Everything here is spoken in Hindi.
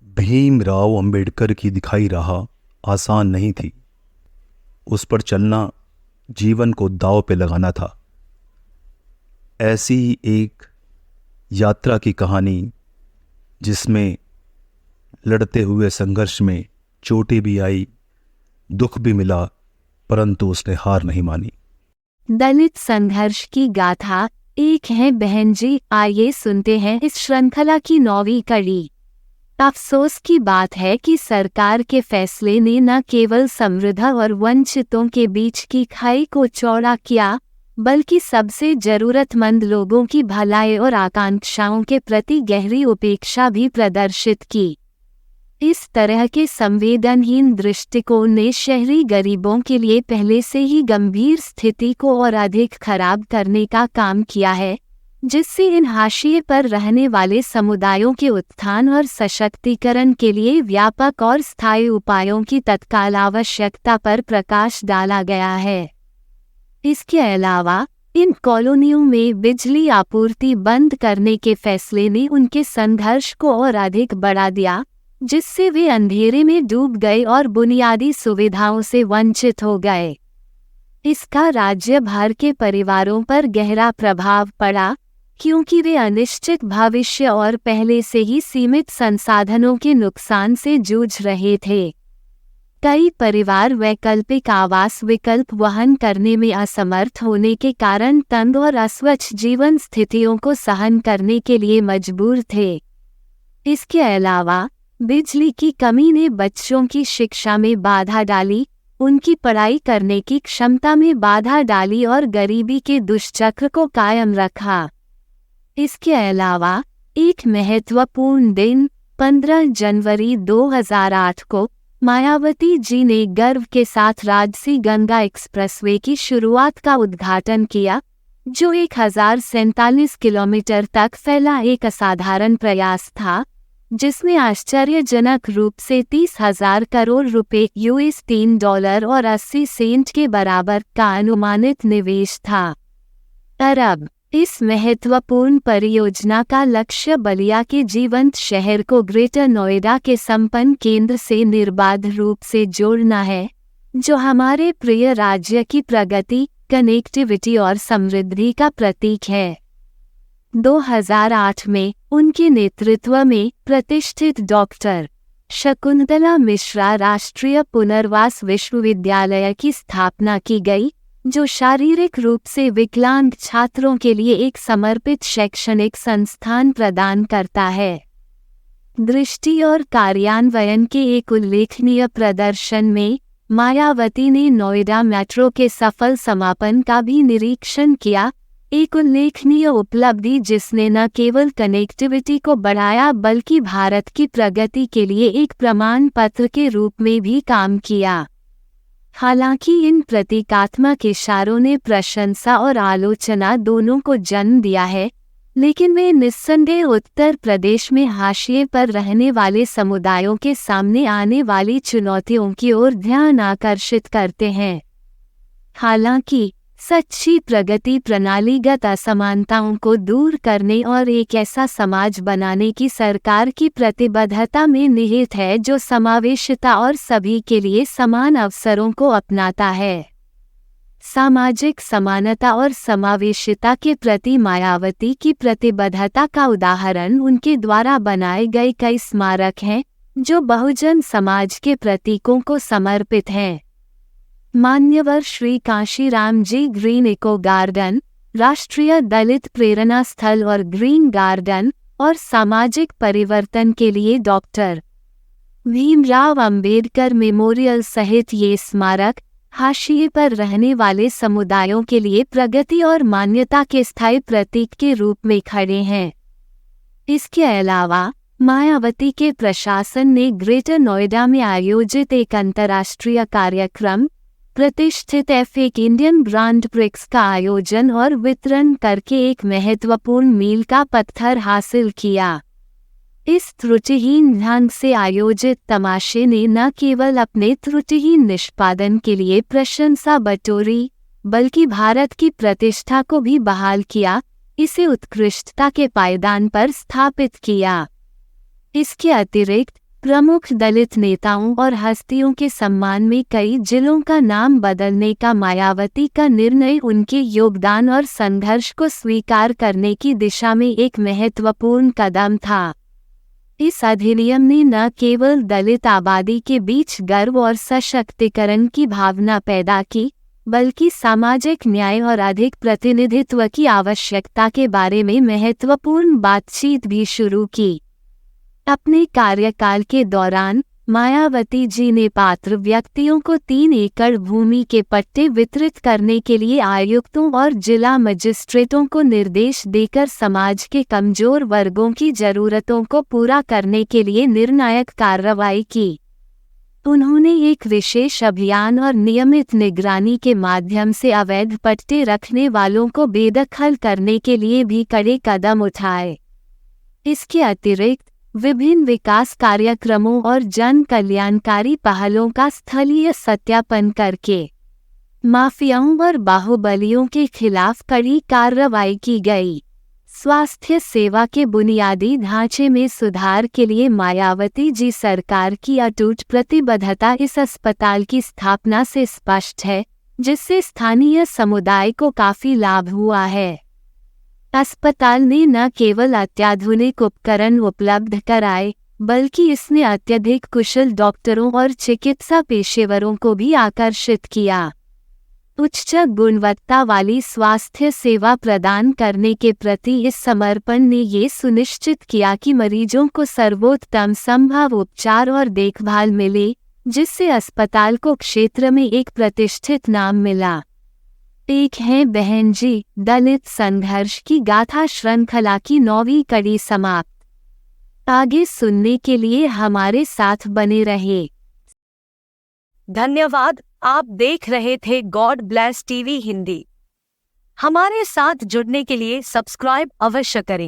भीमराव अंबेडकर की दिखाई राह आसान नहीं थी। उस पर चलना जीवन को दांव पे लगाना था। ऐसी ही एक यात्रा की कहानी जिसमें लड़ते हुए संघर्ष में चोटें भी आई, दुख भी मिला, परंतु उसने हार नहीं मानी। दलित संघर्ष की गाथा एक है बहन जी। आइए सुनते हैं इस श्रृंखला की 9वीं कड़ी। अफसोस की बात है कि सरकार के फैसले ने न केवल समृद्ध और वंचितों के बीच की खाई को चौड़ा किया, बल्कि सबसे जरूरतमंद लोगों की भलाई और आकांक्षाओं के प्रति गहरी उपेक्षा भी प्रदर्शित की। इस तरह के संवेदनहीन दृष्टिकोण ने शहरी गरीबों के लिए पहले से ही गंभीर स्थिति को और अधिक खराब करने का काम किया है, जिससे इन हाशिए पर रहने वाले समुदायों के उत्थान और सशक्तिकरण के लिए व्यापक और स्थायी उपायों की तत्काल आवश्यकता पर प्रकाश डाला गया है। इसके अलावा इन कॉलोनियों में बिजली आपूर्ति बंद करने के फैसले ने उनके संघर्ष को और अधिक बढ़ा दिया, जिससे वे अंधेरे में डूब गए और बुनियादी सुविधाओं से वंचित हो गए। इसका राज्य भर के परिवारों पर गहरा प्रभाव पड़ा, क्योंकि वे अनिश्चित भविष्य और पहले से ही सीमित संसाधनों के नुकसान से जूझ रहे थे। कई परिवार वैकल्पिक आवास विकल्प वहन करने में असमर्थ होने के कारण तंग और अस्वच्छ जीवन स्थितियों को सहन करने के लिए मजबूर थे। इसके अलावा बिजली की कमी ने बच्चों की शिक्षा में बाधा डाली, उनकी पढ़ाई करने की क्षमता में बाधा डाली और गरीबी के दुष्चक्र को कायम रखा। इसके अलावा एक महत्वपूर्ण दिन 15 जनवरी 2008 को मायावती जी ने गर्व के साथ राजसी गंगा एक्सप्रेसवे की शुरुआत का उद्घाटन किया, जो 1047 किलोमीटर तक फैला एक असाधारण प्रयास था, जिसमें आश्चर्यजनक रूप से 30,000 करोड़ रुपए यूएस $3.80 के बराबर का अनुमानित निवेश था। अरब इस महत्वपूर्ण परियोजना का लक्ष्य बलिया के जीवंत शहर को ग्रेटर नोएडा के संपन्न केंद्र से निर्बाध रूप से जोड़ना है, जो हमारे प्रिय राज्य की प्रगति, कनेक्टिविटी और समृद्धि का प्रतीक है। 2008 में उनके नेतृत्व में प्रतिष्ठित डॉक्टर शकुंतला मिश्रा राष्ट्रीय पुनर्वास विश्वविद्यालय की स्थापना की गई, जो शारीरिक रूप से विकलांग छात्रों के लिए एक समर्पित शैक्षणिक संस्थान प्रदान करता है। दृष्टि और कार्यान्वयन के एक उल्लेखनीय प्रदर्शन में मायावती ने नोएडा मेट्रो के सफल समापन का भी निरीक्षण किया, एक उल्लेखनीय उपलब्धि जिसने न केवल कनेक्टिविटी को बढ़ाया बल्कि भारत की प्रगति के लिए एक प्रमाण पत्र के रूप में भी काम किया। हालांकि इन प्रतीकात्मक इशारों ने प्रशंसा और आलोचना दोनों को जन्म दिया है, लेकिन वे निस्संदेह उत्तर प्रदेश में हाशिए पर रहने वाले समुदायों के सामने आने वाली चुनौतियों की ओर ध्यान आकर्षित करते हैं। हालांकि सच्ची प्रगति प्रणालीगत असमानताओं को दूर करने और एक ऐसा समाज बनाने की सरकार की प्रतिबद्धता में निहित है जो समावेशिता और सभी के लिए समान अवसरों को अपनाता है। सामाजिक समानता और समावेशिता के प्रति मायावती की प्रतिबद्धता का उदाहरण उनके द्वारा बनाए गए कई स्मारक हैं, जो बहुजन समाज के प्रतीकों को समर्पित हैं। मान्यवर श्री कांशीराम जी ग्रीन इको गार्डन, राष्ट्रीय दलित प्रेरणा स्थल और ग्रीन गार्डन, और सामाजिक परिवर्तन के लिए डॉक्टर भीमराव अंबेडकर मेमोरियल सहित ये स्मारक हाशिए पर रहने वाले समुदायों के लिए प्रगति और मान्यता के स्थायी प्रतीक के रूप में खड़े हैं। इसके अलावा मायावती के प्रशासन ने ग्रेटर नोएडा में आयोजित एक अंतर्राष्ट्रीय कार्यक्रम प्रतिष्ठित F1 इंडियन ग्रांड प्रिक्स का आयोजन और वितरण करके एक महत्वपूर्ण मील का पत्थर हासिल किया। इस त्रुटिहीन ढंग से आयोजित तमाशे ने न केवल अपने त्रुटिहीन निष्पादन के लिए प्रशंसा बटोरी, बल्कि भारत की प्रतिष्ठा को भी बहाल किया, इसे उत्कृष्टता के पायदान पर स्थापित किया। इसके अतिरिक्त प्रमुख दलित नेताओं और हस्तियों के सम्मान में कई जिलों का नाम बदलने का मायावती का निर्णय उनके योगदान और संघर्ष को स्वीकार करने की दिशा में एक महत्वपूर्ण कदम था। इस अधिनियम ने न केवल दलित आबादी के बीच गर्व और सशक्तिकरण की भावना पैदा की, बल्कि सामाजिक न्याय और अधिक प्रतिनिधित्व की आवश्यकता के बारे में महत्वपूर्ण बातचीत भी शुरू की। अपने कार्यकाल के दौरान मायावती जी ने पात्र व्यक्तियों को 3 एकड़ भूमि के पट्टे वितरित करने के लिए आयुक्तों और जिला मजिस्ट्रेटों को निर्देश देकर समाज के कमजोर वर्गों की जरूरतों को पूरा करने के लिए निर्णायक कार्रवाई की। उन्होंने एक विशेष अभियान और नियमित निगरानी के माध्यम से अवैध पट्टे रखने वालों को बेदखल करने के लिए भी कड़े कदम उठाए। इसके अतिरिक्त विभिन्न विकास कार्यक्रमों और जन कल्याणकारी पहलों का स्थलीय सत्यापन करके माफियाओं और बाहुबलियों के खिलाफ कड़ी कार्रवाई की गई। स्वास्थ्य सेवा के बुनियादी ढांचे में सुधार के लिए मायावती जी सरकार की अटूट प्रतिबद्धता इस अस्पताल की स्थापना से स्पष्ट है, जिससे स्थानीय समुदाय को काफी लाभ हुआ है। अस्पताल ने न केवल अत्याधुनिक उपकरण उपलब्ध कराए, बल्कि इसने अत्यधिक कुशल डॉक्टरों और चिकित्सा पेशेवरों को भी आकर्षित किया। उच्च गुणवत्ता वाली स्वास्थ्य सेवा प्रदान करने के प्रति इस समर्पण ने ये सुनिश्चित किया कि मरीजों को सर्वोत्तम संभव उपचार और देखभाल मिले, जिससे अस्पताल को क्षेत्र में एक प्रतिष्ठित नाम मिला। एक है बहन जी, दलित संघर्ष की गाथा श्रृंखला की 9वीं कड़ी समाप्त। आगे सुनने के लिए हमारे साथ बने रहे। धन्यवाद। आप देख रहे थे गॉड ब्लेस टीवी हिंदी। हमारे साथ जुड़ने के लिए सब्सक्राइब अवश्य करें।